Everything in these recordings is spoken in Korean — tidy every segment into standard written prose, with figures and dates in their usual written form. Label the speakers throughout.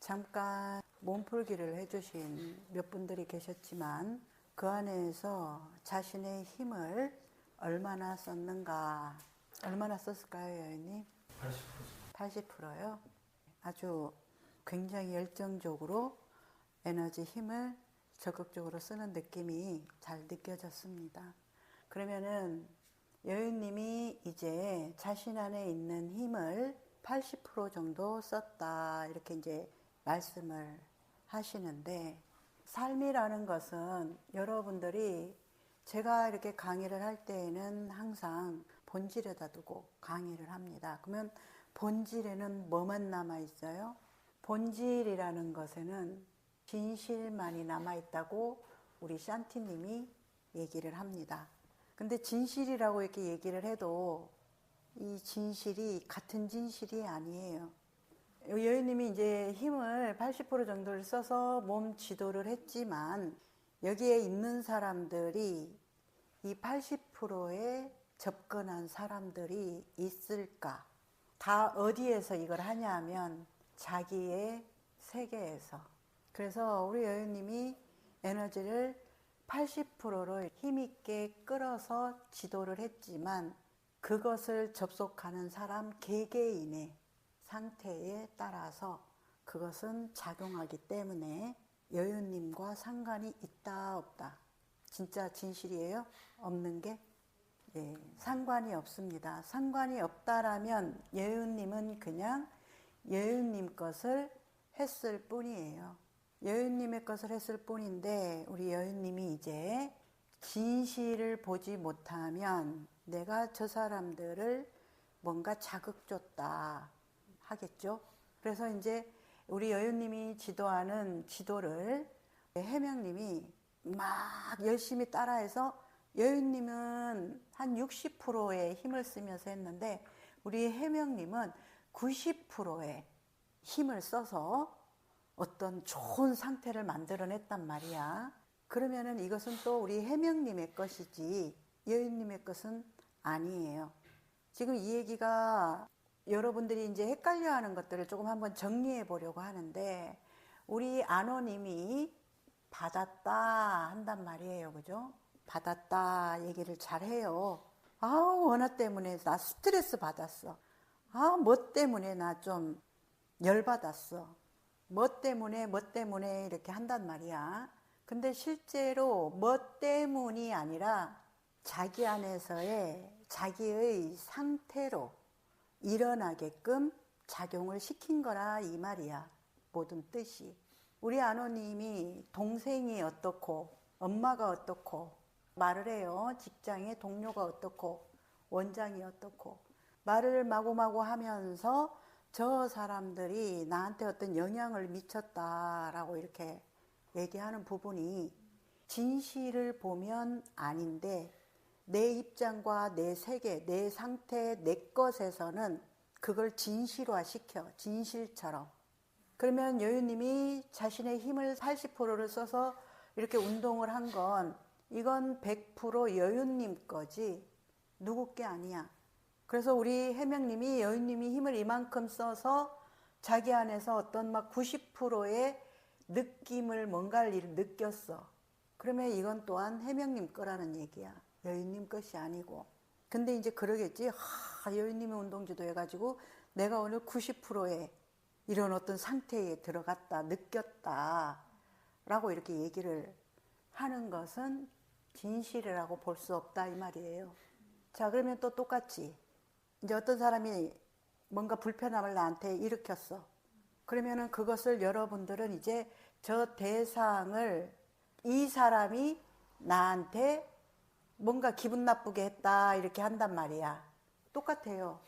Speaker 1: 잠깐 몸풀기를 해주신 몇 분들이 계셨지만 그 안에서 자신의 힘을 얼마나 썼는가, 얼마나 썼을까요, 여인님? 80%요? 아주 굉장히 열정적으로 에너지 힘을 적극적으로 쓰는 느낌이 잘 느껴졌습니다. 그러면은 여인님이 이제 자신 안에 있는 힘을 80% 정도 썼다, 이렇게 이제 말씀을 하시는데, 삶이라는 것은 여러분들이 제가 이렇게 강의를 할 때에는 항상 본질에다 두고 강의를 합니다. 그러면 본질에는 뭐만 남아 있어요? 본질이라는 것에는 진실만이 남아있다고 우리 샨티님이 얘기를 합니다. 근데 진실이라고 이렇게 얘기를 해도 이 진실이 같은 진실이 아니에요. 여인님이 이제 힘을 80% 정도를 써서 몸 지도를 했지만 여기에 있는 사람들이 이 80%에 접근한 사람들이 있을까? 다 어디에서 이걸 하냐면 자기의 세계에서. 그래서 우리 여인님이 에너지를 80%로 힘있게 끌어서 지도를 했지만 그것을 접속하는 사람 개개인의 상태에 따라서 그것은 작용하기 때문에 여윤님과 상관이 있다 없다. 진짜 진실이에요? 없는 게? 예, 상관이 없습니다. 상관이 없다라면 여윤님은 그냥 여윤님 것을 했을 뿐이에요. 여윤님의 것을 했을 뿐인데 우리 여윤님이 이제 진실을 보지 못하면 내가 저 사람들을 뭔가 자극 줬다 하겠죠. 그래서 이제 우리 여윤님이 지도하는 지도를 해명님이 막 열심히 따라해서 여윤님은 한 60%의 힘을 쓰면서 했는데 우리 해명님은 90%의 힘을 써서 어떤 좋은 상태를 만들어냈단 말이야. 그러면은 이것은 또 우리 해명님의 것이지 여윤님의 것은 아니에요. 지금 이 얘기가 여러분들이 이제 헷갈려하는 것들을 조금 한번 정리해 보려고 하는데 우리 안호님이 받았다 한단 말이에요. 그죠? 받았다 얘기를 잘 해요. 원화 때문에 나 스트레스 받았어. 뭐 때문에 나 좀 열받았어. 뭐 때문에 이렇게 한단 말이야. 근데 실제로 뭐 때문이 아니라 자기 안에서의 자기의 상태로 일어나게끔 작용을 시킨 거라 이 말이야. 모든 뜻이. 우리 안호님이 동생이 어떻고 엄마가 어떻고 말을 해요. 직장의 동료가 어떻고 원장이 어떻고 말을 마구마구 하면서 저 사람들이 나한테 어떤 영향을 미쳤다라고 이렇게 얘기하는 부분이 진실을 보면 아닌데 내 입장과 내 세계, 내 상태, 내 것에서는 그걸 진실화시켜. 진실처럼. 그러면 여유님이 자신의 힘을 80%를 써서 이렇게 운동을 한 건 이건 100% 여유님 거지 누구 게 아니야. 그래서 우리 해명님이 여유님이 힘을 이만큼 써서 자기 안에서 어떤 막 90%의 느낌을 뭔가를 느꼈어. 그러면 이건 또한 해명님 거라는 얘기야. 여유님 것이 아니고. 근데 이제 그러겠지. 여유님이 운동지도 해가지고 내가 오늘 90%의 이런 어떤 상태에 들어갔다, 느꼈다 라고 이렇게 얘기를 하는 것은 진실이라고 볼 수 없다 이 말이에요. 자, 그러면 또 똑같이 이제 어떤 사람이 뭔가 불편함을 나한테 일으켰어. 그러면은 그것을 여러분들은 이제 저 대상을 이 사람이 나한테 뭔가 기분 나쁘게 했다 이렇게 한단 말이야. 똑같아요.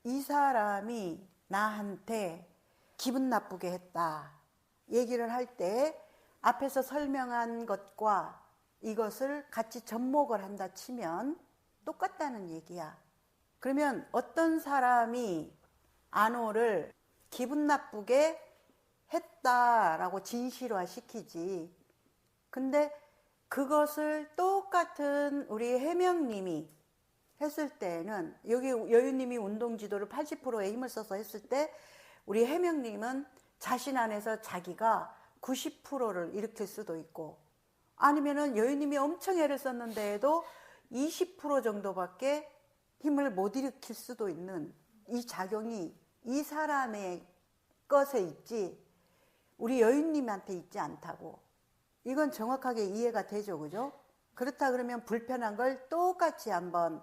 Speaker 1: 이 사람이 나한테 기분 나쁘게 했다 얘기를 할 때 앞에서 설명한 것과 이것을 같이 접목을 한다 치면 똑같다는 얘기야. 그러면 어떤 사람이 안호를 기분 나쁘게 했다라고 진실화시키지. 근데 그것을 똑같은 우리 해명님이 했을 때는 여기 여유님이 운동지도를 80%의 힘을 써서 했을 때 우리 해명님은 자신 안에서 자기가 90%를 일으킬 수도 있고, 아니면은 여인님이 엄청 애를 썼는데도 20% 정도밖에 힘을 못 일으킬 수도 있는 이 작용이 이 사람의 것에 있지 우리 여인님한테 있지 않다고. 이건 정확하게 이해가 되죠, 그죠? 그렇다 그러면 불편한 걸 똑같이 한번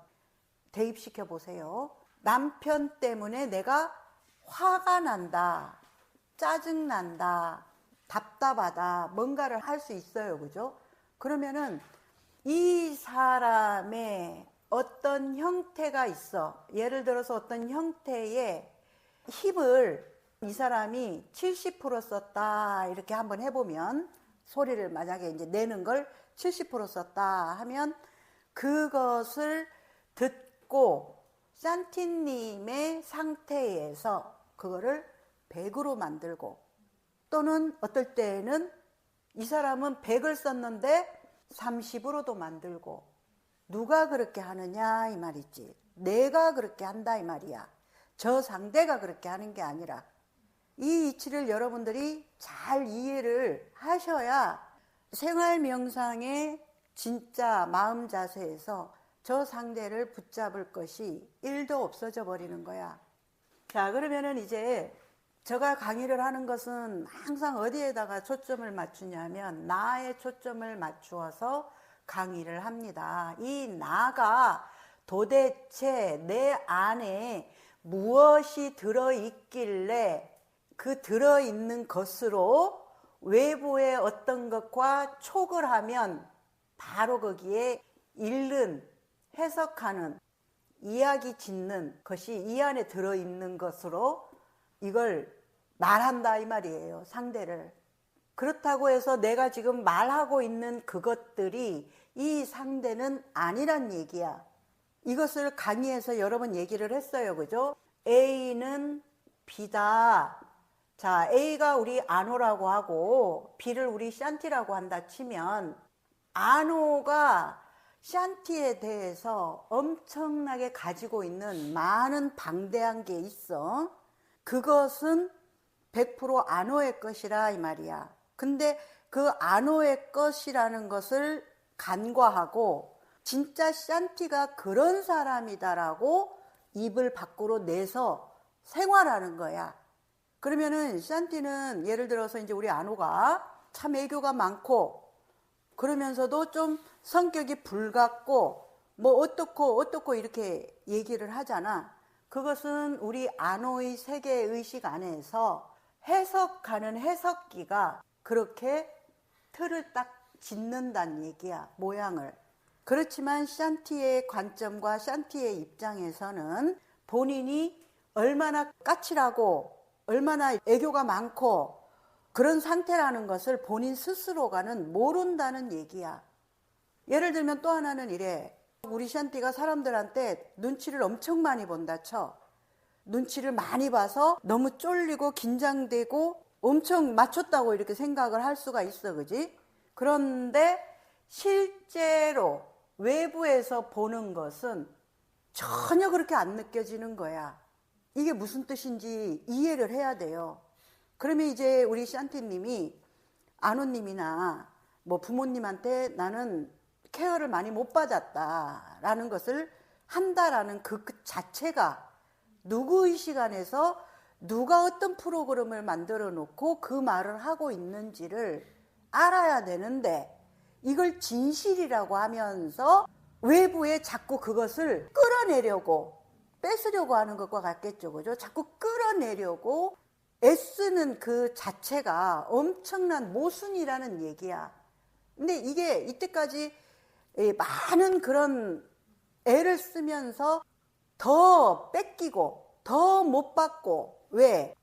Speaker 1: 대입시켜 보세요. 남편 때문에 내가 화가 난다, 짜증난다, 답답하다, 뭔가를 할 수 있어요, 그죠? 그러면은 이 사람의 어떤 형태가 있어. 예를 들어서 어떤 형태의 힘을 이 사람이 70% 썼다 이렇게 한번 해보면, 소리를 만약에 이제 내는 걸 70% 썼다 하면 그것을 듣고 샨티님의 상태에서 그거를 100으로 만들고, 또는 어떨 때는 이 사람은 100을 썼는데 30으로도 만들고. 누가 그렇게 하느냐 이 말이지. 내가 그렇게 한다 이 말이야. 저 상대가 그렇게 하는 게 아니라. 이 이치를 여러분들이 잘 이해를 하셔야 생활 명상의 진짜 마음 자세에서 저 상대를 붙잡을 것이 1도 없어져 버리는 거야. 자, 그러면은 이제 제가 강의를 하는 것은 항상 어디에다가 초점을 맞추냐면 나에 초점을 맞추어서 강의를 합니다. 이 나가 도대체 내 안에 무엇이 들어있길래 그 들어있는 것으로 외부의 어떤 것과 촉을 하면 바로 거기에 읽는, 해석하는, 이야기 짓는 것이 이 안에 들어있는 것으로 이걸 말한다 이 말이에요, 상대를. 그렇다고 해서 내가 지금 말하고 있는 그것들이 이 상대는 아니란 얘기야. 이것을 강의에서 여러 번 얘기를 했어요, 그죠? A는 B다. 자, A가 우리 아노라고 하고 B를 우리 샨티라고 한다 치면, 아노가 샨티에 대해서 엄청나게 가지고 있는 많은 방대한 게 있어. 그것은 100% 아노의 것이라 이 말이야. 근데 그 아노의 것이라는 것을 간과하고 진짜 샨티가 그런 사람이다라고 입을 밖으로 내서 생활하는 거야. 그러면은 샨티는 예를 들어서 이제 우리 아노가 참 애교가 많고 그러면서도 좀 성격이 불같고 뭐 어떻고 이렇게 얘기를 하잖아. 그것은 우리 아노의 세계의식 안에서 해석하는 해석기가 그렇게 틀을 딱 짓는다는 얘기야, 모양을. 그렇지만 샨티의 관점과 샨티의 입장에서는 본인이 얼마나 까칠하고 얼마나 애교가 많고 그런 상태라는 것을 본인 스스로가는 모른다는 얘기야. 예를 들면 또 하나는 이래. 우리 샨티가 사람들한테 눈치를 엄청 많이 본다 쳐. 눈치를 많이 봐서 너무 쫄리고 긴장되고 엄청 맞췄다고 이렇게 생각을 할 수가 있어, 그지? 그런데 실제로 외부에서 보는 것은 전혀 그렇게 안 느껴지는 거야. 이게 무슨 뜻인지 이해를 해야 돼요. 그러면 이제 우리 샨티님이 아노님이나 뭐 부모님한테 나는 케어를 많이 못 받았다라는 것을 한다라는 그 자체가 누구의 시간에서 누가 어떤 프로그램을 만들어 놓고 그 말을 하고 있는지를 알아야 되는데, 이걸 진실이라고 하면서 외부에 자꾸 그것을 끌어내려고 뺏으려고 하는 것과 같겠죠, 그죠? 자꾸 끌어내려고 애쓰는 그 자체가 엄청난 모순이라는 얘기야. 근데 이게 이때까지 많은 그런 애를 쓰면서 더 뺏기고 더 못 받고, 왜?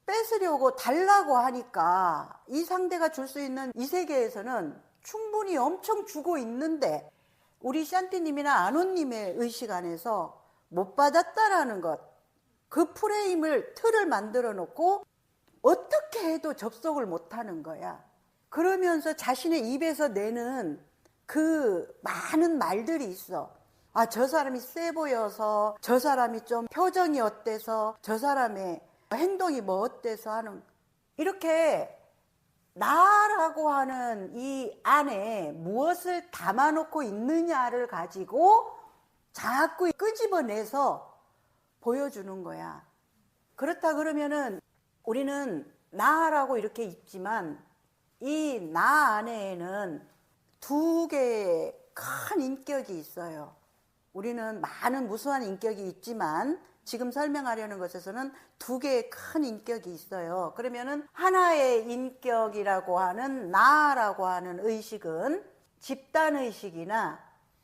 Speaker 1: 뺏으려고 달라고 하니까 이 상대가 줄 수 있는 이 세계에서는 충분히 엄청 주고 있는데 우리 샨티님이나 아노님의 의식 안에서 못 받았다라는 것, 그 프레임을, 틀을 만들어 놓고 어떻게 해도 접속을 못하는 거야. 그러면서 자신의 입에서 내는 그 많은 말들이 있어. 아, 저 사람이 세 보여서, 저 사람이 좀 표정이 어때서, 저 사람의 행동이 뭐 어때서 하는, 이렇게 나라고 하는 이 안에 무엇을 담아놓고 있느냐를 가지고 자꾸 끄집어내서 보여주는 거야. 그렇다 그러면은 우리는 나라고 이렇게 있지만 이 나 안에는 두 개의 큰 인격이 있어요. 우리는 많은 무수한 인격이 있지만 지금 설명하려는 것에서는 두 개의 큰 인격이 있어요. 그러면은 하나의 인격이라고 하는 나라고 하는 의식은 집단의식이나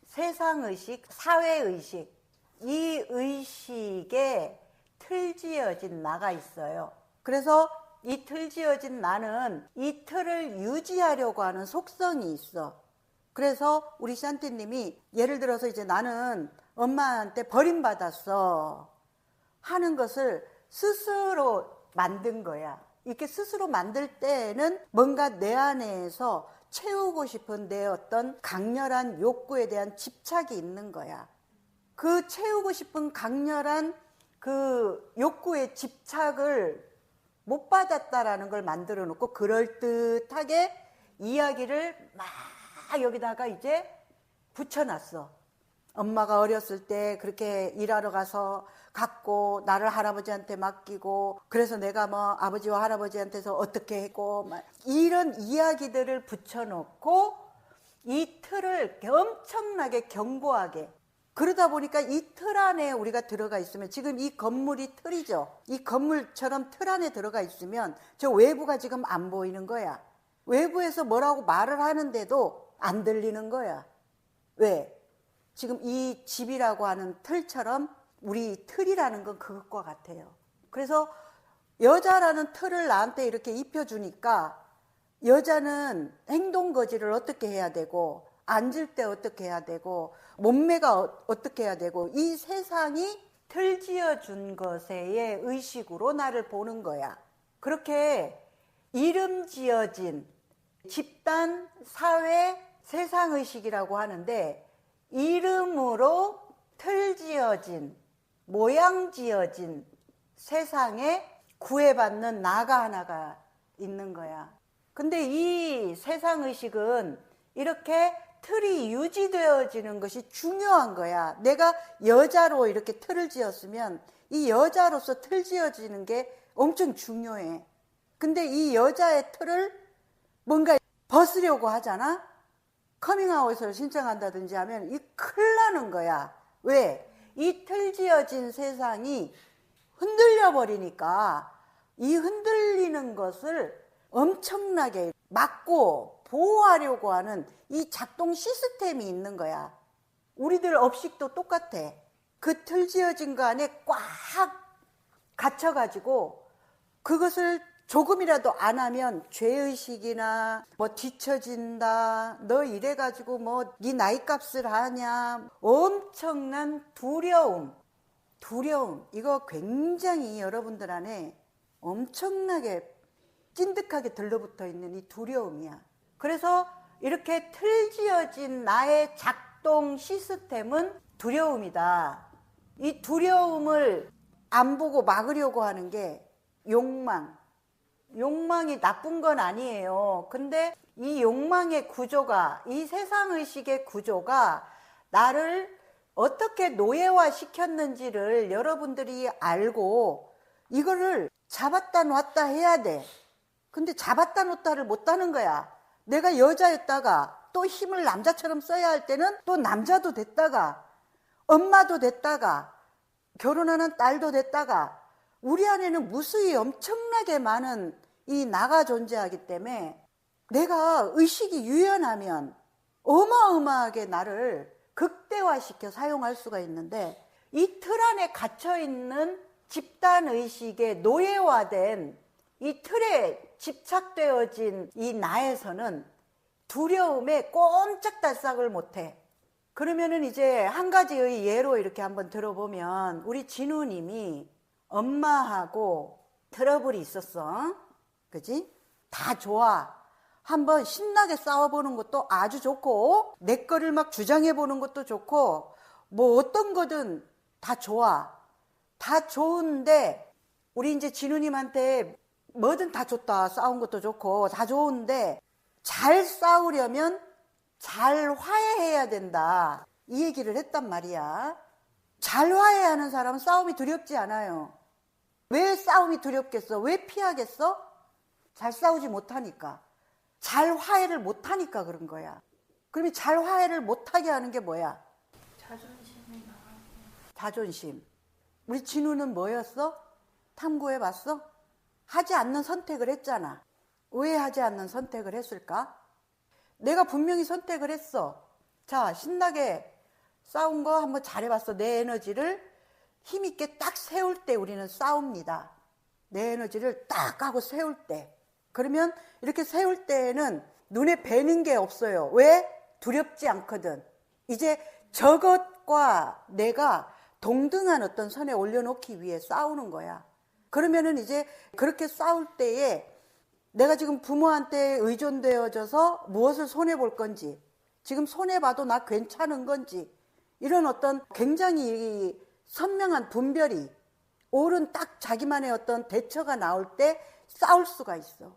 Speaker 1: 세상의식, 사회의식, 이 의식에 틀지어진 나가 있어요. 그래서 이 틀지어진 나는 이 틀을 유지하려고 하는 속성이 있어. 그래서 우리 샨티님이 예를 들어서 이제 나는 엄마한테 버림받았어 하는 것을 스스로 만든 거야. 이렇게 스스로 만들 때는 뭔가 내 안에서 채우고 싶은 내 어떤 강렬한 욕구에 대한 집착이 있는 거야. 그 채우고 싶은 강렬한 그 욕구의 집착을 못 받았다라는 걸 만들어 놓고 그럴듯하게 이야기를 막 여기다가 이제 붙여놨어. 엄마가 어렸을 때 그렇게 일하러 가서 갖고 나를 할아버지한테 맡기고 그래서 내가 뭐 아버지와 할아버지한테서 어떻게 했고 막 이런 이야기들을 붙여놓고 이 틀을 엄청나게 견고하게 그러다 보니까 이 틀 안에 우리가 들어가 있으면 지금 이 건물이 틀이죠. 이 건물처럼 틀 안에 들어가 있으면 저 외부가 지금 안 보이는 거야. 외부에서 뭐라고 말을 하는데도 안 들리는 거야. 왜? 지금 이 집이라고 하는 틀처럼 우리 틀이라는 건 그것과 같아요. 그래서 여자라는 틀을 나한테 이렇게 입혀주니까 여자는 행동거지를 어떻게 해야 되고 앉을 때 어떻게 해야 되고 몸매가 어떻게 해야 되고 이 세상이 틀 지어준 것의 의식으로 나를 보는 거야. 그렇게 이름 지어진 집단, 사회, 세상의식이라고 하는데 이름으로 틀 지어진, 모양 지어진 세상에 구애받는 나가 하나가 있는 거야. 근데 이 세상의식은 이렇게 틀이 유지되어지는 것이 중요한 거야. 내가 여자로 이렇게 틀을 지었으면 이 여자로서 틀 지어지는 게 엄청 중요해. 근데 이 여자의 틀을 뭔가 벗으려고 하잖아? 커밍아웃을 신청한다든지 하면 이 큰일 나는 거야. 왜? 이 틀 지어진 세상이 흔들려 버리니까 이 흔들리는 것을 엄청나게 막고 보호하려고 하는 이 작동 시스템이 있는 거야. 우리들 업식도 똑같아. 그 틀 지어진 거 안에 꽉 갇혀가지고 그것을 조금이라도 안 하면 죄의식이나 뭐 뒤처진다, 너 이래가지고 뭐 네 나이값을 하냐, 엄청난 두려움 이거 굉장히 여러분들 안에 엄청나게 찐득하게 들러붙어 있는 이 두려움이야. 그래서 이렇게 틀 지어진 나의 작동 시스템은 두려움이다. 이 두려움을 안 보고 막으려고 하는 게 욕망이 나쁜 건 아니에요. 근데 이 욕망의 구조가, 이 세상의식의 구조가 나를 어떻게 노예화 시켰는지를 여러분들이 알고 이거를 잡았다 놨다 해야 돼. 근데 잡았다 놓다를 못하는 거야. 내가 여자였다가 또 힘을 남자처럼 써야 할 때는 또 남자도 됐다가 엄마도 됐다가 결혼하는 딸도 됐다가 우리 안에는 무수히 엄청나게 많은 이 나가 존재하기 때문에 내가 의식이 유연하면 어마어마하게 나를 극대화시켜 사용할 수가 있는데 이 틀 안에 gat혀있는 집단의식에 노예화된 이 틀에 집착되어진 이 나에서는 두려움에 꼼짝달싹을 못해. 그러면은 이제 한 가지의 예로 이렇게 한번 들어보면 우리 진우님이 엄마하고 트러블이 있었어. 그지? 다 좋아. 한번 신나게 싸워보는 것도 아주 좋고 내 거를 막 주장해보는 것도 좋고 뭐 어떤 거든 다 좋아. 다 좋은데 우리 이제 진우님한테 뭐든 다 좋다. 싸운 것도 좋고 다 좋은데 잘 싸우려면 잘 화해해야 된다. 이 얘기를 했단 말이야. 잘 화해하는 사람은 싸움이 두렵지 않아요. 왜 싸움이 두렵겠어? 왜 피하겠어? 잘 싸우지 못하니까. 잘 화해를 못하니까 그런 거야. 그러면 잘 화해를 못하게 하는 게 뭐야?
Speaker 2: 자존심이 나가고.
Speaker 1: 자존심. 우리 진우는 뭐였어? 탐구해봤어? 하지 않는 선택을 했잖아. 왜 하지 않는 선택을 했을까? 내가 분명히 선택을 했어. 자, 신나게 싸운 거 한번 잘해봤어. 내 에너지를 힘있게 딱 세울 때 우리는 싸웁니다. 내 에너지를 딱 하고 세울 때. 그러면 이렇게 세울 때에는 눈에 뵈는 게 없어요. 왜? 두렵지 않거든. 이제 저것과 내가 동등한 어떤 선에 올려놓기 위해 싸우는 거야. 그러면은 이제 그렇게 싸울 때에 내가 지금 부모한테 의존되어져서 무엇을 손해볼 건지, 지금 손해봐도 나 괜찮은 건지, 이런 어떤 굉장히 선명한 분별이 옳은 딱 자기만의 어떤 대처가 나올 때 싸울 수가 있어.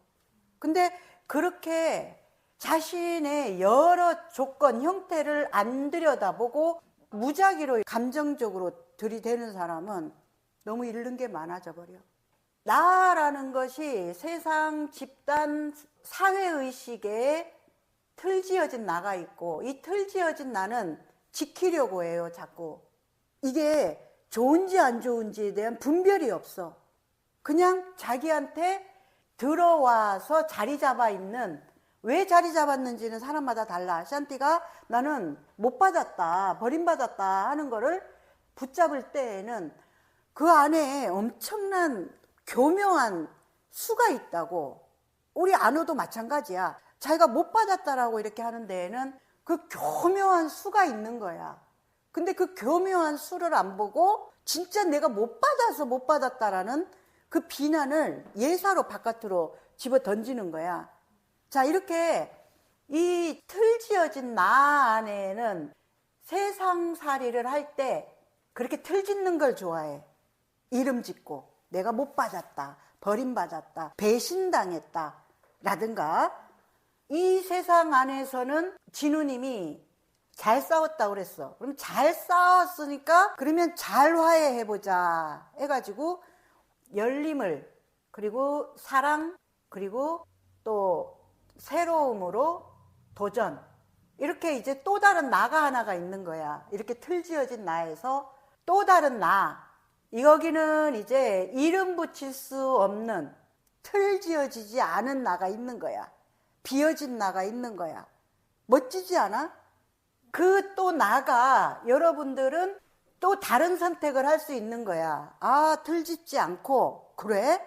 Speaker 1: 근데 그렇게 자신의 여러 조건, 형태를 안 들여다보고 무작위로 감정적으로 들이대는 사람은 너무 잃는 게 많아져 버려. 나라는 것이 세상, 집단, 사회의식에 틀지어진 나가 있고, 이 틀지어진 나는 지키려고 해요, 자꾸. 이게 좋은지 안 좋은지에 대한 분별이 없어. 그냥 자기한테 들어와서 자리 잡아 있는, 왜 자리 잡았는지는 사람마다 달라. 샨티가 나는 못 받았다, 버림받았다 하는 거를 붙잡을 때에는 그 안에 엄청난 교묘한 수가 있다고. 우리 안호도 마찬가지야. 자기가 못 받았다라고 이렇게 하는 데에는 그 교묘한 수가 있는 거야. 근데 그 교묘한 수를 안 보고 진짜 내가 못 받아서 못 받았다라는 그 비난을 예사로 바깥으로 집어 던지는 거야. 자, 이렇게 이 틀지어진 나 안에는 세상살이를 할 때 그렇게 틀짓는 걸 좋아해. 이름 짓고 내가 못 받았다, 버림받았다, 배신당했다 라든가. 이 세상 안에서는 진우님이 잘 싸웠다고 그랬어. 그럼 잘 싸웠으니까 그러면 잘 화해해보자 해가지고 열림을, 그리고 사랑, 그리고 또 새로움으로 도전, 이렇게 이제 또 다른 나가 하나가 있는 거야. 이렇게 틀지어진 나에서 또 다른 나, 여기는 이제 이름 붙일 수 없는 틀지어지지 않은 나가 있는 거야. 비어진 나가 있는 거야. 멋지지 않아? 그 또 나가 여러분들은 또 다른 선택을 할 수 있는 거야. 아, 틀짓지 않고, 그래?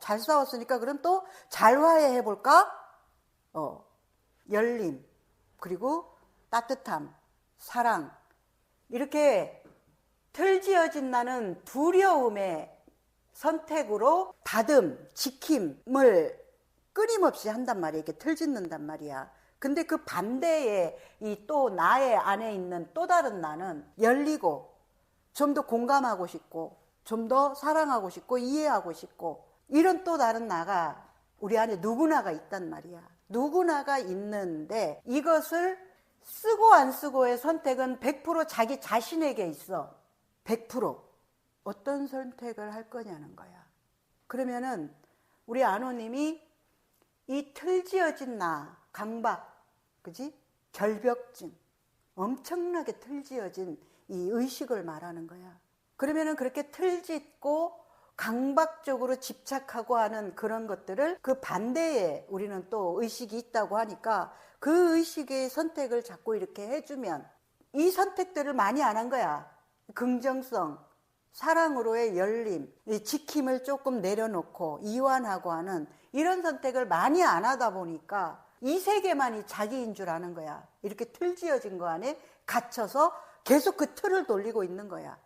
Speaker 1: 잘 싸웠으니까 그럼 또 잘 화해해 볼까? 열림, 그리고 따뜻함, 사랑, 이렇게 틀지어진 나는 두려움의 선택으로 다듬, 지킴을 끊임없이 한단 말이야. 이렇게 틀짓는단 말이야. 근데 그 반대에 이 또 나의 안에 있는 또 다른 나는 열리고 좀 더 공감하고 싶고 좀 더 사랑하고 싶고 이해하고 싶고, 이런 또 다른 나가 우리 안에 누구나가 있단 말이야. 누구나가 있는데 이것을 쓰고 안 쓰고의 선택은 100% 자기 자신에게 있어. 100%. 어떤 선택을 할 거냐는 거야. 그러면은 우리 안호님이 이 틀지어진 나, 강박, 그지? 결벽증, 엄청나게 틀지어진 이 의식을 말하는 거야. 그러면은 그렇게 틀짓고 강박적으로 집착하고 하는 그런 것들을 그 반대에 우리는 또 의식이 있다고 하니까 그 의식의 선택을 자꾸 이렇게 해주면 이 선택들을 많이 안 한 거야. 긍정성, 사랑으로의 열림, 이 지킴을 조금 내려놓고 이완하고 하는 이런 선택을 많이 안 하다 보니까 이 세계만이 자기인 줄 아는 거야. 이렇게 틀지어진 거 안에 갇혀서 계속 그 틀을 돌리고 있는 거야.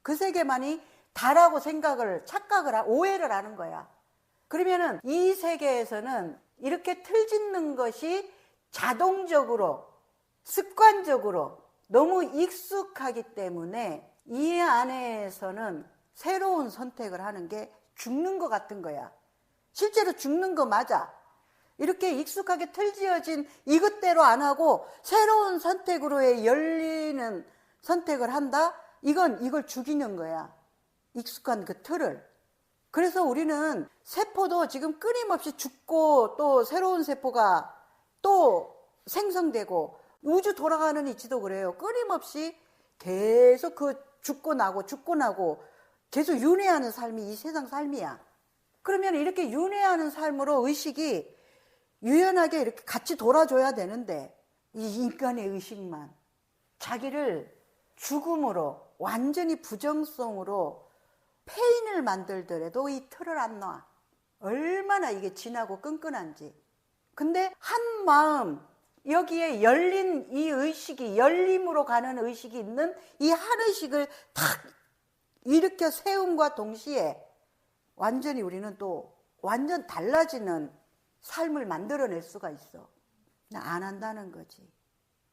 Speaker 1: 그 세계만이 다라고 생각을, 착각을, 오해를 하는 거야. 그러면은 이 세계에서는 이렇게 틀짓는 것이 자동적으로, 습관적으로 너무 익숙하기 때문에 이 안에서는 새로운 선택을 하는 게 죽는 것 같은 거야. 실제로 죽는 거 맞아. 이렇게 익숙하게 틀지어진 이것대로 안 하고 새로운 선택으로의 열리는 선택을 한다? 이걸 죽이는 거야. 익숙한 그 틀을. 그래서 우리는 세포도 지금 끊임없이 죽고 또 새로운 세포가 또 생성되고 우주 돌아가는 이치도 그래요. 끊임없이 계속 그 죽고 나고 계속 윤회하는 삶이 이 세상 삶이야. 그러면 이렇게 윤회하는 삶으로 의식이 유연하게 이렇게 같이 돌아줘야 되는데 이 인간의 의식만 자기를 죽음으로 완전히 부정성으로 페인을 만들더라도 이 틀을 안 놔. 얼마나 이게 진하고 끈끈한지. 근데 한 마음 여기에 열린 이 의식이 열림으로 가는 의식이 있는 이 한 의식을 탁 일으켜 세움과 동시에 완전히 우리는 또 완전 달라지는 삶을 만들어낼 수가 있어. 안 한다는 거지.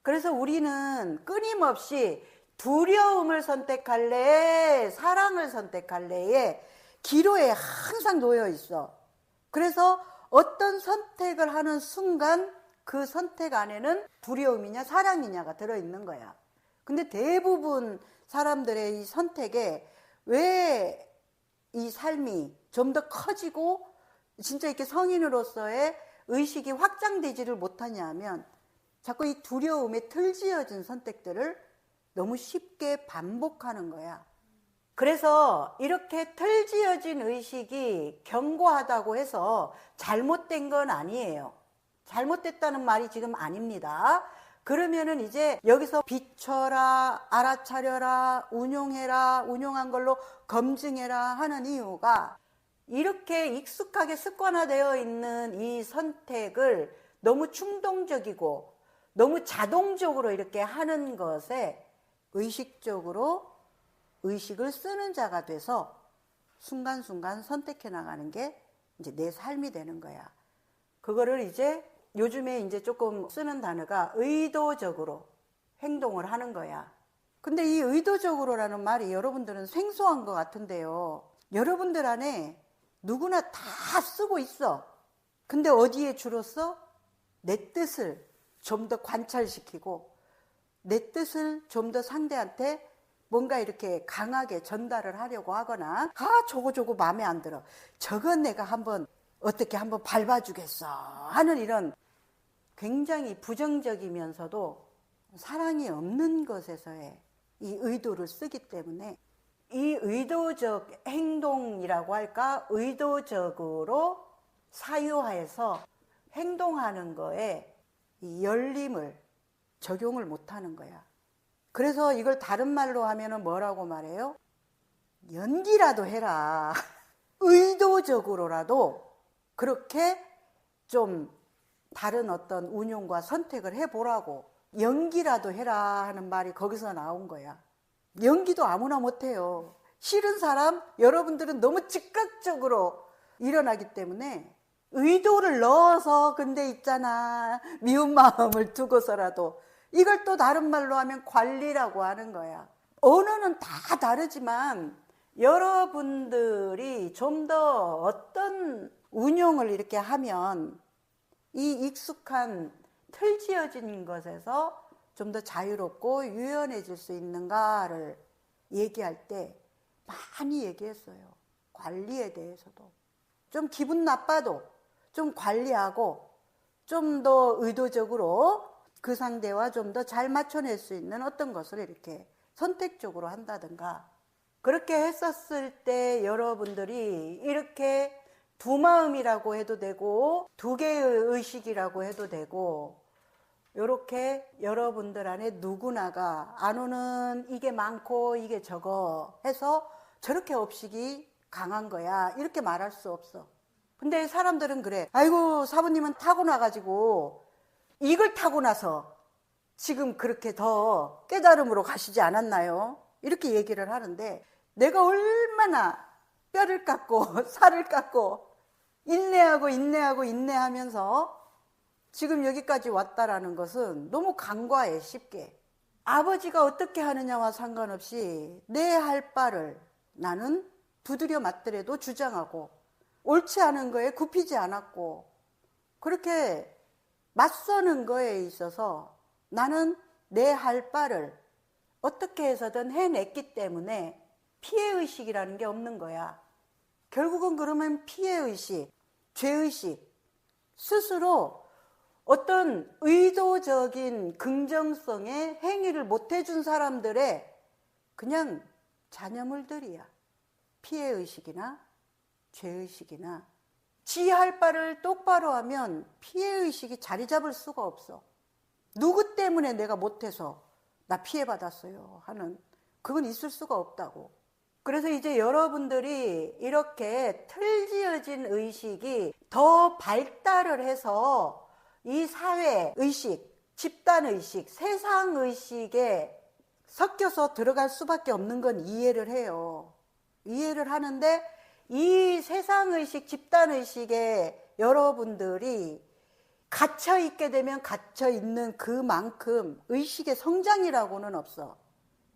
Speaker 1: 그래서 우리는 끊임없이 두려움을 선택할래, 사랑을 선택할래에 기로에 항상 놓여 있어. 그래서 어떤 선택을 하는 순간 그 선택 안에는 두려움이냐 사랑이냐가 들어있는 거야. 근데 대부분 사람들의 이 선택에 왜 이 삶이 좀 더 커지고 진짜 이렇게 성인으로서의 의식이 확장되지를 못하냐 하면 자꾸 이 두려움에 틀지어진 선택들을 너무 쉽게 반복하는 거야. 그래서 이렇게 틀지어진 의식이 견고하다고 해서 잘못된 건 아니에요. 잘못됐다는 말이 지금 아닙니다. 그러면은 이제 여기서 비춰라, 알아차려라, 운용해라, 운용한 걸로 검증해라 하는 이유가 이렇게 익숙하게 습관화되어 있는 이 선택을 너무 충동적이고 너무 자동적으로 이렇게 하는 것에 의식적으로 의식을 쓰는 자가 돼서 순간순간 선택해 나가는 게 이제 내 삶이 되는 거야. 그거를 이제 요즘에 이제 조금 쓰는 단어가 의도적으로 행동을 하는 거야. 근데 이 의도적으로라는 말이 여러분들은 생소한 것 같은데요. 여러분들 안에 누구나 다 쓰고 있어. 근데 어디에 주로 써? 내 뜻을 좀 더 관찰시키고 내 뜻을 좀 더 상대한테 뭔가 이렇게 강하게 전달을 하려고 하거나 저거 마음에 안 들어. 저건 내가 어떻게 한번 밟아주겠어 하는 이런 굉장히 부정적이면서도 사랑이 없는 것에서의 이 의도를 쓰기 때문에 이 의도적 행동이라고 할까? 의도적으로 사유화해서 행동하는 거에 이 열림을 적용을 못하는 거야. 그래서 이걸 다른 말로 하면은 뭐라고 말해요? 연기라도 해라. 의도적으로라도 그렇게 좀 다른 어떤 운용과 선택을 해보라고. 연기라도 해라 하는 말이 거기서 나온 거야. 연기도 아무나 못해요. 싫은 사람 여러분들은 너무 즉각적으로 일어나기 때문에 의도를 넣어서 근데 있잖아 미운 마음을 두고서라도 이걸 또 다른 말로 하면 관리라고 하는 거야. 언어는 다 다르지만 여러분들이 좀 더 어떤 운용을 이렇게 하면 이 익숙한 틀 지어진 것에서 좀 더 자유롭고 유연해질 수 있는가를 얘기할 때 많이 얘기했어요. 관리에 대해서도. 좀 기분 나빠도 좀 관리하고 좀 더 의도적으로 그 상대와 좀 더 잘 맞춰낼 수 있는 어떤 것을 이렇게 선택적으로 한다든가 그렇게 했었을 때 여러분들이 이렇게 두 마음이라고 해도 되고 두 개의 의식이라고 해도 되고 이렇게 여러분들 안에 누구나가 안오는 이게 많고 이게 적어 해서 저렇게 업식이 강한 거야 이렇게 말할 수 없어. 근데 사람들은 그래. 아이고 사부님은 타고나가지고 이걸 타고 나서 지금 그렇게 더 깨달음으로 가시지 않았나요? 이렇게 얘기를 하는데 내가 얼마나 뼈를 깎고 살을 깎고 인내하면서 지금 여기까지 왔다라는 것은 너무 간과해. 쉽게 아버지가 어떻게 하느냐와 상관없이 내 할 바를 나는 두드려 맞더라도 주장하고 옳지 않은 거에 굽히지 않았고, 그렇게 맞서는 거에 있어서 나는 내 할 바를 어떻게 해서든 해냈기 때문에 피해의식이라는 게 없는 거야. 결국은 그러면 피해의식, 죄의식, 스스로 어떤 의도적인 긍정성의 행위를 못 해준 사람들의 그냥 잔여물들이야. 피해의식이나 죄의식이나. 지 할 바를 똑바로 하면 피해의식이 자리 잡을 수가 없어. 누구 때문에 내가 못해서 나 피해받았어요 하는, 그건 있을 수가 없다고. 그래서 이제 여러분들이 이렇게 틀지어진 의식이 더 발달을 해서 이 사회의식, 집단의식, 세상의식에 섞여서 들어갈 수밖에 없는 건 이해를 해요. 이해를 하는데 이 세상의식, 집단의식에 여러분들이 갇혀있게 되면 갇혀있는 그만큼 의식의 성장이라고는 없어.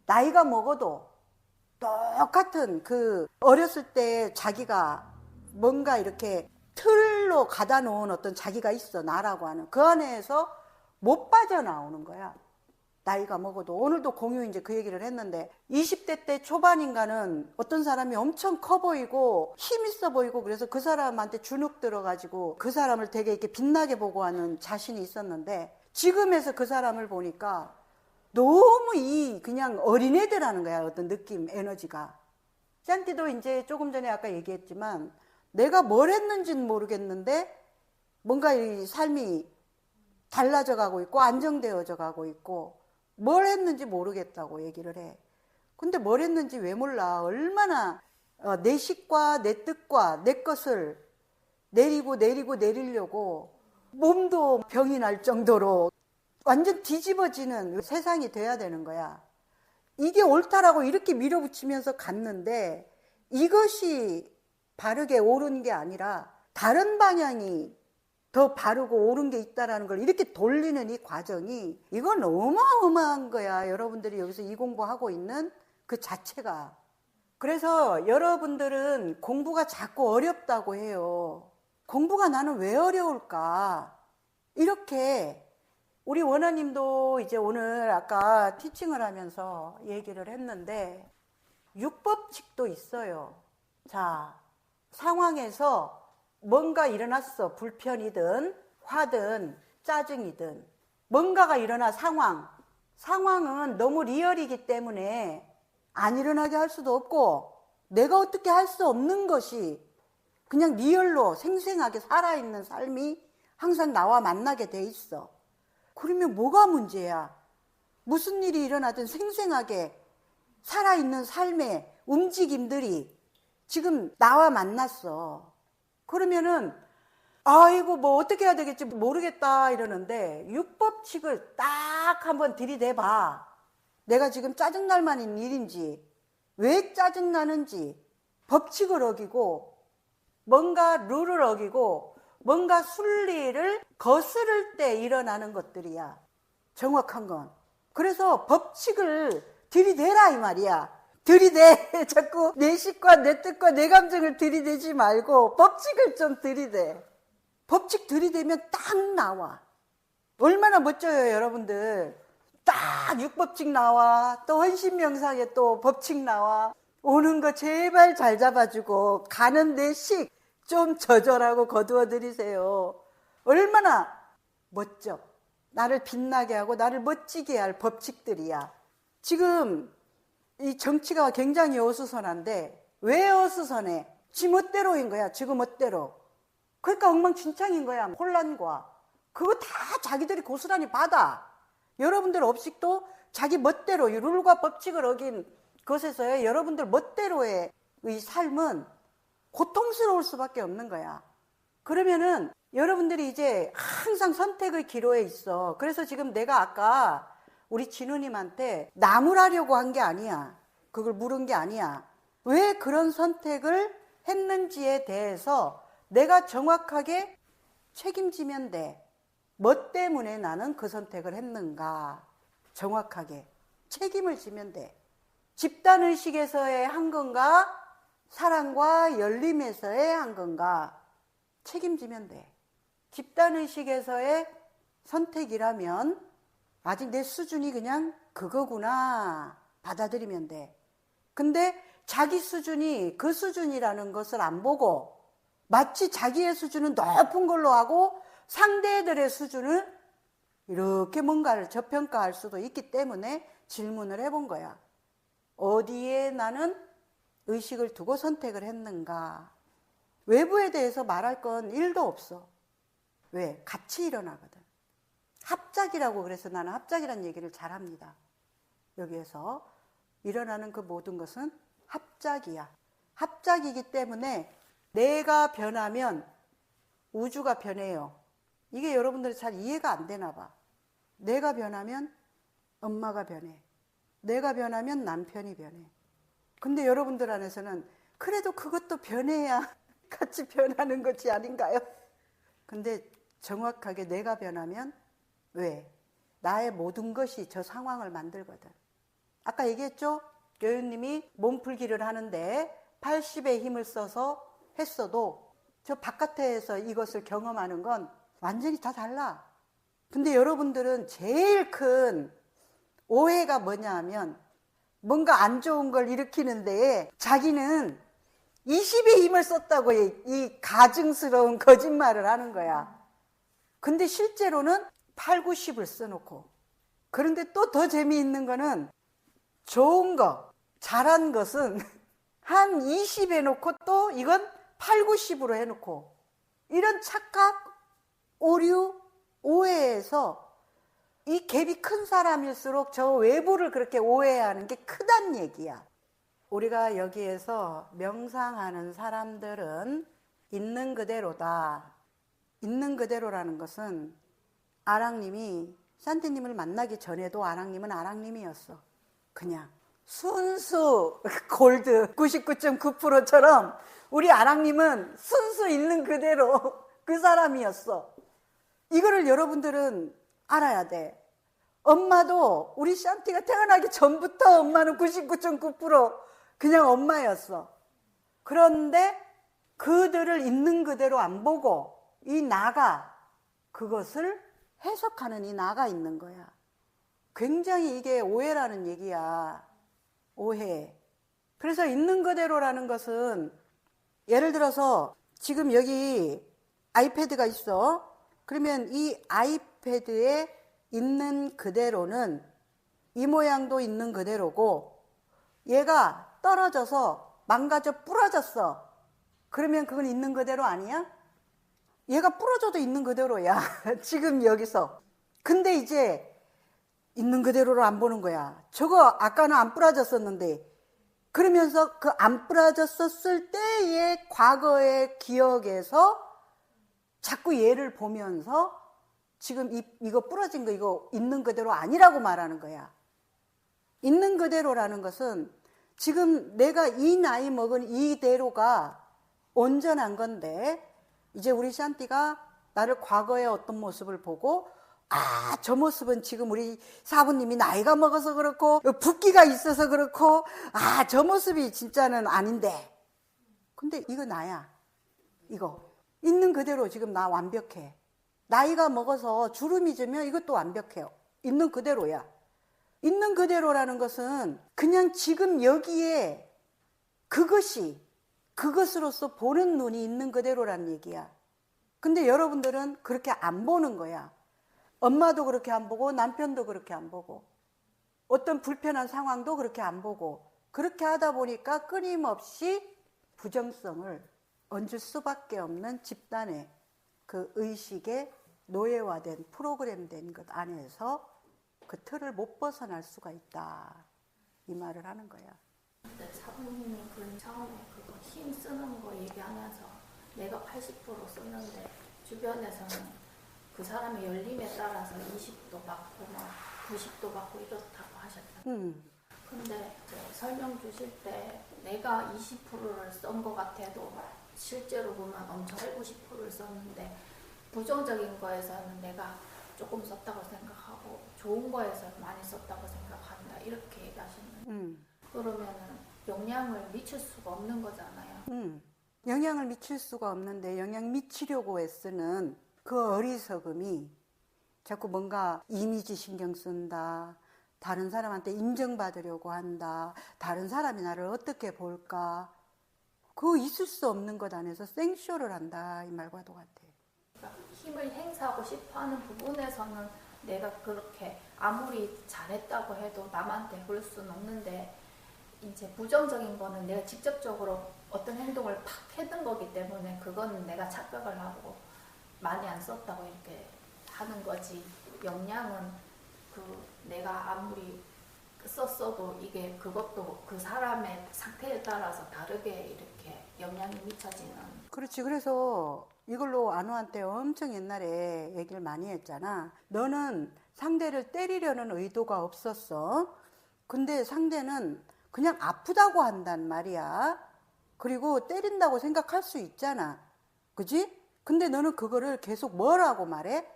Speaker 1: 나이가 먹어도 똑같은 그 어렸을 때 자기가 뭔가 이렇게 틀로 가다 놓은 어떤 자기가 있어, 나라고 하는. 그 안에서 못 빠져나오는 거야. 나이가 먹어도. 오늘도 공유 이제 그 얘기를 했는데 20대 때 초반인가는 어떤 사람이 엄청 커 보이고 힘 있어 보이고 그래서 그 사람한테 주눅 들어가지고 그 사람을 되게 이렇게 빛나게 보고 하는 자신이 있었는데 지금에서 그 사람을 보니까 너무 그냥 어린애들 하는 거야. 어떤 느낌, 에너지가. 짠띠도 이제 조금 전에 아까 얘기했지만 내가 뭘 했는지는 모르겠는데 뭔가 이 삶이 달라져 가고 있고 안정되어져 가고 있고 뭘 했는지 모르겠다고 얘기를 해. 근데 뭘 했는지 왜 몰라. 얼마나 내 식과 내 뜻과 내 것을 내리려고 몸도 병이 날 정도로 완전 뒤집어지는 세상이 돼야 되는 거야. 이게 옳다라고 이렇게 밀어붙이면서 갔는데 이것이 바르게 옳은 게 아니라 다른 방향이 더 바르고 옳은 게 있다라는 걸 이렇게 돌리는 이 과정이 이건 어마어마한 거야. 여러분들이 여기서 이 공부하고 있는 그 자체가. 그래서 여러분들은 공부가 자꾸 어렵다고 해요. 공부가 나는 왜 어려울까? 이렇게 우리 원아님도 이제 오늘 아까 티칭을 하면서 얘기를 했는데 육법칙도 있어요. 자, 상황에서 뭔가 일어났어. 불편이든 화든 짜증이든 뭔가가 일어나. 상황은 너무 리얼이기 때문에 안 일어나게 할 수도 없고 내가 어떻게 할 수 없는 것이 그냥 리얼로 생생하게 살아있는 삶이 항상 나와 만나게 돼 있어. 그러면 뭐가 문제야? 무슨 일이 일어나든 생생하게 살아있는 삶의 움직임들이 지금 나와 만났어. 그러면은 아이고 뭐 어떻게 해야 되겠지 모르겠다 이러는데 육법칙을 딱 한번 들이대봐. 내가 지금 짜증날 만한 일인지 왜 짜증나는지 법칙을 어기고 뭔가 룰을 어기고 뭔가 순리를 거스를 때 일어나는 것들이야. 정확한 건. 그래서 법칙을 들이대라 이 말이야. 들이대. 자꾸 내 식과 내 뜻과 내 감정을 들이대지 말고 법칙을 좀 들이대. 법칙 들이대면 딱 나와. 얼마나 멋져요 여러분들. 딱 육법칙 나와. 또 헌신명상에 또 법칙 나와. 오는 거 제발 잘 잡아주고 가는 내 식 좀 조절하고 거두어 드리세요. 얼마나 멋져. 나를 빛나게 하고 나를 멋지게 할 법칙들이야. 지금 이 정치가 굉장히 어수선한데 왜 어수선해? 지 멋대로인 거야. 지금 멋대로. 그러니까 엉망진창인 거야. 혼란과. 그거 다 자기들이 고스란히 받아. 여러분들 업식도 자기 멋대로 이 룰과 법칙을 어긴 것에서의 여러분들 멋대로의 이 삶은 고통스러울 수밖에 없는 거야. 그러면은 여러분들이 이제 항상 선택의 기로에 있어. 그래서 지금 내가 아까 우리 진우님한테 나무라려고 한 게 아니야. 그걸 물은 게 아니야. 왜 그런 선택을 했는지에 대해서 내가 정확하게 책임지면 돼. 뭐 때문에 나는 그 선택을 했는가. 정확하게 책임을 지면 돼. 집단의식에서의 한 건가? 사랑과 열림에서의 한 건가 책임지면 돼. 집단의식에서의 선택이라면 아직 내 수준이 그냥 그거구나 받아들이면 돼. 근데 자기 수준이 그 수준이라는 것을 안 보고 마치 자기의 수준은 높은 걸로 하고 상대들의 수준을 이렇게 뭔가를 저평가할 수도 있기 때문에 질문을 해본 거야. 어디에 나는 의식을 두고 선택을 했는가? 외부에 대해서 말할 건 1도 없어. 왜? 같이 일어나거든. 합작이라고 그래서 나는 합작이라는 얘기를 잘합니다. 여기에서 일어나는 그 모든 것은 합작이야. 합작이기 때문에 내가 변하면 우주가 변해요. 이게 여러분들이 잘 이해가 안 되나 봐. 내가 변하면 엄마가 변해. 내가 변하면 남편이 변해. 근데 여러분들 안에서는 그래도 그것도 변해야 같이 변하는 것이 아닌가요? 근데 정확하게 내가 변하면 왜? 나의 모든 것이 저 상황을 만들거든. 아까 얘기했죠? 교육님이 몸풀기를 하는데 80의 힘을 써서 했어도 저 바깥에서 이것을 경험하는 건 완전히 다 달라. 근데 여러분들은 제일 큰 오해가 뭐냐 하면 뭔가 안 좋은 걸 일으키는 데에 자기는 20의 힘을 썼다고 이 가증스러운 거짓말을 하는 거야. 근데 실제로는 8, 90을 써놓고. 그런데 또 더 재미있는 거는 좋은 거, 잘한 것은 한 20 해놓고 또 이건 8, 90으로 해놓고. 이런 착각, 오류, 오해에서 이 갭이 큰 사람일수록 저 외부를 그렇게 오해하는 게 크단 얘기야. 우리가 여기에서 명상하는 사람들은 있는 그대로다. 있는 그대로라는 것은 아랑님이 산티님을 만나기 전에도 아랑님은 아랑님이었어. 그냥 순수 골드 99.9%처럼 우리 아랑님은 순수 있는 그대로 그 사람이었어. 이거를 여러분들은 알아야 돼. 엄마도 우리 샨티가 태어나기 전부터 엄마는 99.9% 그냥 엄마였어. 그런데 그들을 있는 그대로 안 보고 이 나가 그것을 해석하는 이 나가 있는 거야. 굉장히 이게 오해라는 얘기야. 오해. 그래서 있는 그대로라는 것은 예를 들어서 지금 여기 아이패드가 있어. 그러면 이 아이패드에 있는 그대로는 이 모양도 있는 그대로고 얘가 떨어져서 망가져 부러졌어. 그러면 그건 있는 그대로 아니야? 얘가 부러져도 있는 그대로야. 지금 여기서. 근데 이제 있는 그대로를 안 보는 거야. 저거 아까는 안 부러졌었는데 그러면서 그 안 부러졌었을 때의 과거의 기억에서 자꾸 얘를 보면서 지금 이거 부러진 거 이거 있는 그대로 아니라고 말하는 거야. 있는 그대로라는 것은 지금 내가 이 나이 먹은 이대로가 온전한 건데 이제 우리 샨티가 나를 과거의 어떤 모습을 보고 저 모습은 지금 우리 사부님이 나이가 먹어서 그렇고 붓기가 있어서 그렇고 저 모습이 진짜는 아닌데 근데 이거 나야. 이거 있는 그대로 지금 나 완벽해. 나이가 먹어서 주름이 지면 이것도 완벽해요. 있는 그대로야. 있는 그대로라는 것은 그냥 지금 여기에 그것이 그것으로서 보는 눈이 있는 그대로란 얘기야. 근데 여러분들은 그렇게 안 보는 거야. 엄마도 그렇게 안 보고 남편도 그렇게 안 보고 어떤 불편한 상황도 그렇게 안 보고 그렇게 하다 보니까 끊임없이 부정성을 얹을 수밖에 없는 집단의 그 의식에 노예화된 프로그램된 것 안에서 그 틀을 못 벗어날 수가 있다. 이 말을 하는 거야.
Speaker 2: 근데 사부님이 그 처음에 그거 힘 쓰는 거 얘기하면서 내가 80% 썼는데 주변에서는 그 사람의 열림에 따라서 20도 받고 막 90도 받고 이렇다고 하셨잖아요. 근데 설명 주실 때 내가 20%를 쓴 것 같아도 실제로 보면 엄청 90%를 썼는데 부정적인 거에서는 내가 조금 썼다고 생각하고 좋은 거에서 많이 썼다고 생각한다 이렇게 얘기하셨는데 그러면은 영향을 미칠 수가 없는 거잖아요.
Speaker 1: 영향을 미칠 수가 없는데 영향 미치려고 애쓰는 그 어리석음이 자꾸 뭔가 이미지 신경 쓴다. 다른 사람한테 인정받으려고 한다. 다른 사람이 나를 어떻게 볼까. 그거 있을 수 없는 것 안에서 생쇼를 한다. 이 말과도 같아.
Speaker 2: 그러니까 힘을 행사하고 싶어하는 부분에서는 내가 그렇게 아무리 잘했다고 해도 남한테 그럴 수는 없는데 이제 부정적인 거는 내가 직접적으로 어떤 행동을 팍 해둔 거기 때문에 그거는 내가 착각을 하고 많이 안 썼다고 이렇게 하는 거지. 영향은 내가 아무리 썼어도 이게 그것도 그 사람의 상태에 따라서 다르게 이렇게 영향이 미쳐지는.
Speaker 1: 그렇지. 그래서 이걸로 안우한테 엄청 옛날에 얘기를 많이 했잖아. 너는 상대를 때리려는 의도가 없었어. 근데 상대는 그냥 아프다고 한단 말이야. 그리고 때린다고 생각할 수 있잖아. 그지? 근데 너는 그거를 계속 뭐라고 말해?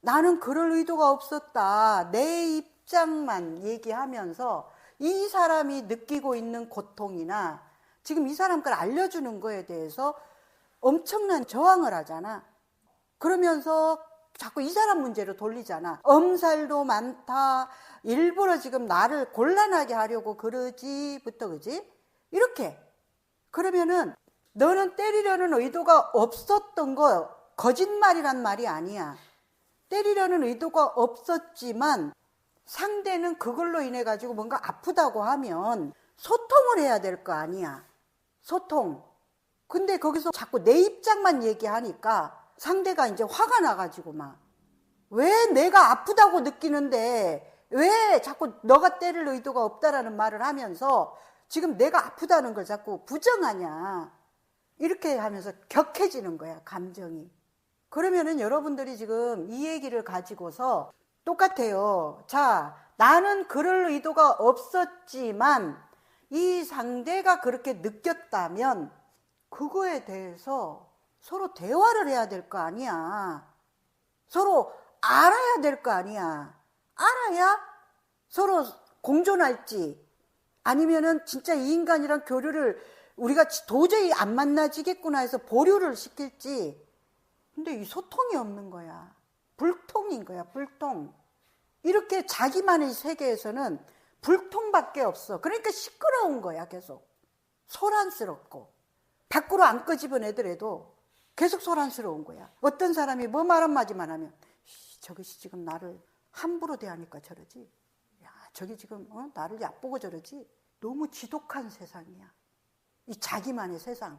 Speaker 1: 나는 그럴 의도가 없었다. 내 입장만 얘기하면서 이 사람이 느끼고 있는 고통이나 지금 이 사람 걸 알려주는 거에 대해서 엄청난 저항을 하잖아. 그러면서 자꾸 이 사람 문제로 돌리잖아. 엄살도 많다. 일부러 지금 나를 곤란하게 하려고 그러지부터, 그지? 이렇게. 그러면은 너는 때리려는 의도가 없었던 거 거짓말이란 말이 아니야. 때리려는 의도가 없었지만 상대는 그걸로 인해 가지고 뭔가 아프다고 하면 소통을 해야 될 거 아니야. 소통. 근데 거기서 자꾸 내 입장만 얘기하니까 상대가 이제 화가 나가지고 막 왜 내가 아프다고 느끼는데 왜 자꾸 너가 때릴 의도가 없다라는 말을 하면서 지금 내가 아프다는 걸 자꾸 부정하냐. 이렇게 하면서 격해지는 거야, 감정이. 그러면은 여러분들이 지금 이 얘기를 가지고서 똑같아요. 자, 나는 그럴 의도가 없었지만 이 상대가 그렇게 느꼈다면 그거에 대해서 서로 대화를 해야 될 거 아니야. 서로 알아야 될 거 아니야. 알아야 서로 공존할지 아니면은 진짜 이 인간이랑 교류를 우리가 도저히 안 만나지겠구나 해서 보류를 시킬지. 근데 이 소통이 없는 거야. 불통인 거야, 불통. 이렇게 자기만의 세계에서는 불통밖에 없어. 그러니까 시끄러운 거야, 계속. 소란스럽고. 밖으로 안 끄집은 애들에도 계속 소란스러운 거야. 어떤 사람이 뭐 말 한마디만 하면 저것이 지금 나를 함부로 대하니까 저러지. 야, 저기 지금 나를 얕보고 저러지. 너무 지독한 세상이야. 이 자기만의 세상.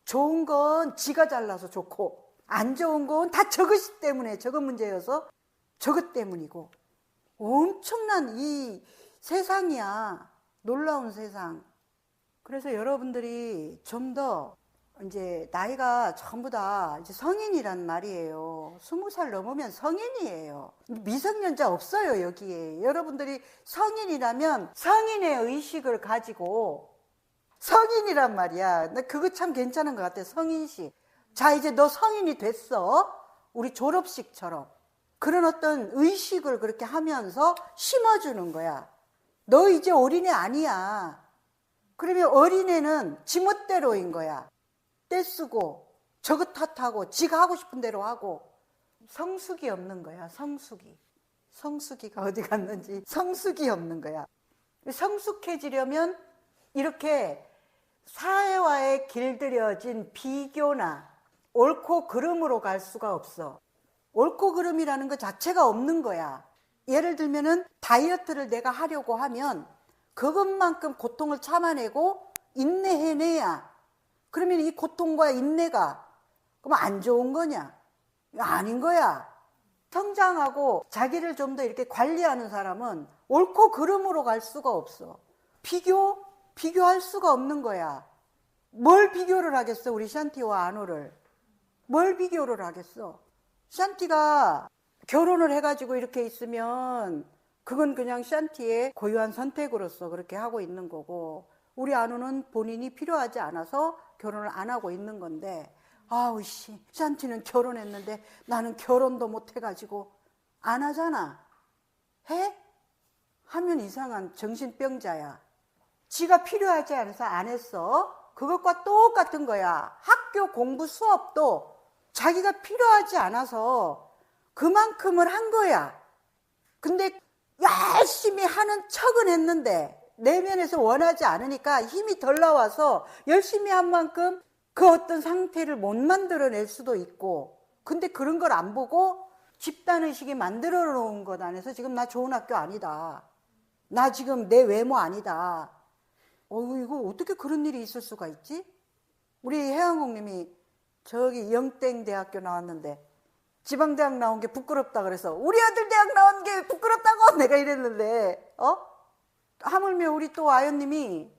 Speaker 1: 좋은 건 지가 잘나서 좋고 안 좋은 건 다 저것 때문에 저것 문제여서 저것 때문이고 엄청난 이 세상이야. 놀라운 세상. 그래서 여러분들이 좀 더 이제 나이가 전부 다 이제 성인이란 말이에요. 20살 넘으면 성인이에요. 미성년자 없어요, 여기에. 여러분들이 성인이라면 성인의 의식을 가지고 성인이란 말이야. 나 그거 참 괜찮은 것 같아, 성인식. 자, 이제 너 성인이 됐어. 우리 졸업식처럼. 그런 어떤 의식을 그렇게 하면서 심어주는 거야. 너 이제 어린애 아니야. 그러면 어린애는 지멋대로인 거야. 떼쓰고 저것 탓하고 지가 하고 싶은 대로 하고 성숙이 없는 거야. 성숙이. 성숙이가 어디 갔는지 성숙이 없는 거야. 성숙해지려면 이렇게 사회와의 길들여진 비교나 옳고 그름으로 갈 수가 없어. 옳고 그름이라는 것 자체가 없는 거야. 예를 들면은 다이어트를 내가 하려고 하면 그것만큼 고통을 참아내고 인내해내야. 그러면 이 고통과 인내가 그럼 안 좋은 거냐? 아닌 거야. 성장하고 자기를 좀 더 이렇게 관리하는 사람은 옳고 그름으로 갈 수가 없어. 비교할 수가 없는 거야. 뭘 비교를 하겠어, 우리 샨티와 안호를. 뭘 비교를 하겠어. 샨티가 결혼을 해가지고 이렇게 있으면 그건 그냥 샨티의 고유한 선택으로서 그렇게 하고 있는 거고, 우리 안호는 본인이 필요하지 않아서 결혼을 안 하고 있는 건데, 아우 씨, 샨티는 결혼했는데 나는 결혼도 못 해가지고 안 하잖아. 해? 하면 이상한 정신병자야. 지가 필요하지 않아서 안 했어. 그것과 똑같은 거야. 학교 공부 수업도 자기가 필요하지 않아서 그만큼을 한 거야. 근데 열심히 하는 척은 했는데 내면에서 원하지 않으니까 힘이 덜 나와서 열심히 한 만큼 그 어떤 상태를 못 만들어낼 수도 있고, 근데 그런 걸 안 보고 집단의식이 만들어 놓은 것 안에서 지금 나 좋은 학교 아니다, 나 지금 내 외모 아니다. 이거 어떻게 그런 일이 있을 수가 있지? 우리 해양공님이 저기 영땡 대학교 나왔는데 지방대학 나온 게 부끄럽다 그래서 우리 아들 대학 나온 게 부끄럽다고 내가 이랬는데, 하물며 우리 또 아연님이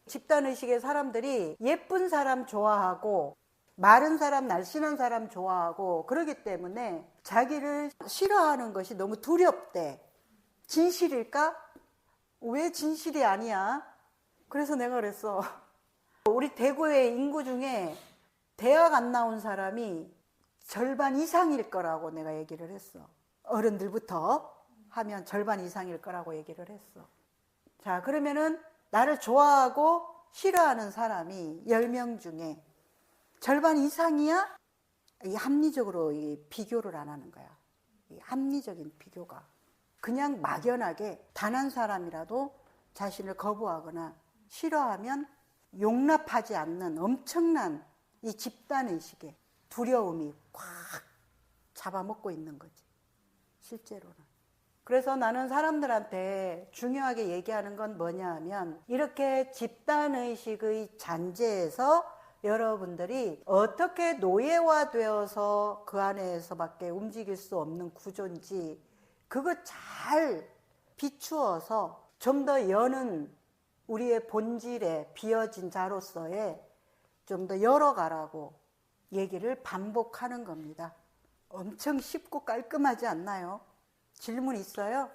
Speaker 1: 집단의식의 사람들이 예쁜 사람 좋아하고 마른 사람, 날씬한 사람 좋아하고 그러기 때문에 자기를 싫어하는 것이 너무 두렵대. 진실일까? 왜 진실이 아니야? 그래서 내가 그랬어. 우리 대구의 인구 중에 대학 안 나온 사람이 절반 이상일 거라고 내가 얘기를 했어. 어른들부터 하면 절반 이상일 거라고 얘기를 했어. 자, 그러면은 나를 좋아하고 싫어하는 사람이 10명 중에 절반 이상이야? 이 합리적으로 이 비교를 안 하는 거야. 이 합리적인 비교가. 그냥 막연하게 단 한 사람이라도 자신을 거부하거나 싫어하면 용납하지 않는 엄청난 이 집단의식의 두려움이 꽉 잡아먹고 있는 거지, 실제로는. 그래서 나는 사람들한테 중요하게 얘기하는 건 뭐냐 하면, 이렇게 집단의식의 잔재에서 여러분들이 어떻게 노예화되어서 그 안에서밖에 움직일 수 없는 구조인지 그거 잘 비추어서 좀 더 여는 우리의 본질에 비어진 자로서의 좀 더 열어가라고 얘기를 반복하는 겁니다. 엄청 쉽고 깔끔하지 않나요? 질문 있어요?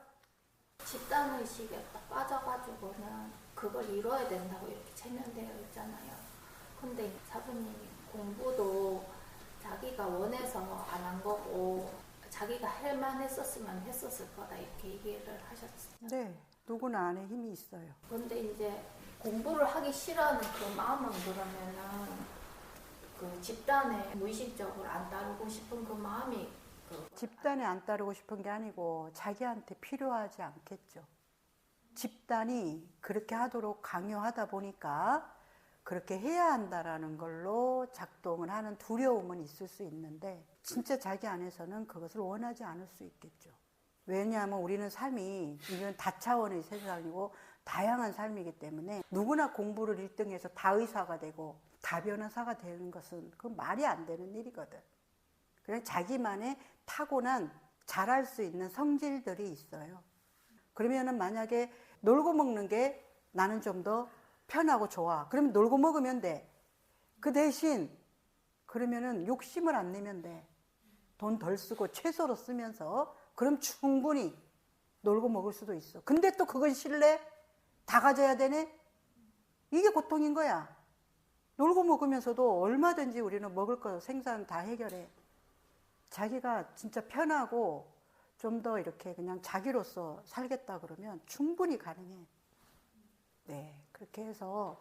Speaker 2: 집단의식에 딱 빠져가지고는 그걸 이뤄야 된다고 이렇게 체면되어 있잖아요. 근데 사부님이 공부도 자기가 원해서 안 한 거고 자기가 할 했었으면 했었을 거다 이렇게 얘기를 하셨어요.
Speaker 1: 네, 누구나 안에 힘이 있어요.
Speaker 2: 근데 이제 공부를 하기 싫어하는 그 마음은 그러면은 그 집단에 무의식적으로 안 따르고 싶은 그 마음이
Speaker 1: 집단에 안 따르고 싶은 게 아니고 자기한테 필요하지 않겠죠. 집단이 그렇게 하도록 강요하다 보니까 그렇게 해야 한다라는 걸로 작동을 하는 두려움은 있을 수 있는데, 진짜 자기 안에서는 그것을 원하지 않을 수 있겠죠. 왜냐하면 우리는 삶이 이건 다차원의 세상이고 다양한 삶이기 때문에 누구나 공부를 1등해서 다 의사가 되고 다 변호사가 되는 것은 그건 말이 안 되는 일이거든. 그냥 자기만의 타고난 잘할 수 있는 성질들이 있어요. 그러면은 만약에 놀고 먹는 게 나는 좀 더 편하고 좋아, 그러면 놀고 먹으면 돼. 그 대신 그러면은 욕심을 안 내면 돼. 돈 덜 쓰고 최소로 쓰면서 그럼 충분히 놀고 먹을 수도 있어. 근데 또 그건 싫래? 다 가져야 되네? 이게 고통인 거야. 놀고 먹으면서도 얼마든지 우리는 먹을 거 생산 다 해결해. 자기가 진짜 편하고 좀 더 이렇게 그냥 자기로서 살겠다 그러면 충분히 가능해. 네, 그렇게 해서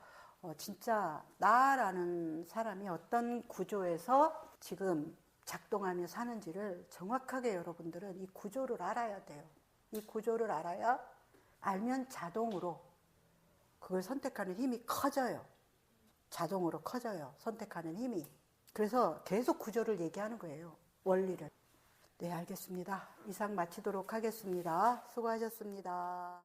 Speaker 1: 진짜 나라는 사람이 어떤 구조에서 지금 작동하며 사는지를 정확하게 여러분들은 이 구조를 알아야 돼요. 이 구조를 알아야, 알면 자동으로 그걸 선택하는 힘이 커져요. 자동으로 커져요, 선택하는 힘이. 그래서 계속 구조를 얘기하는 거예요, 원리를. 네, 알겠습니다. 이상 마치도록 하겠습니다. 수고하셨습니다.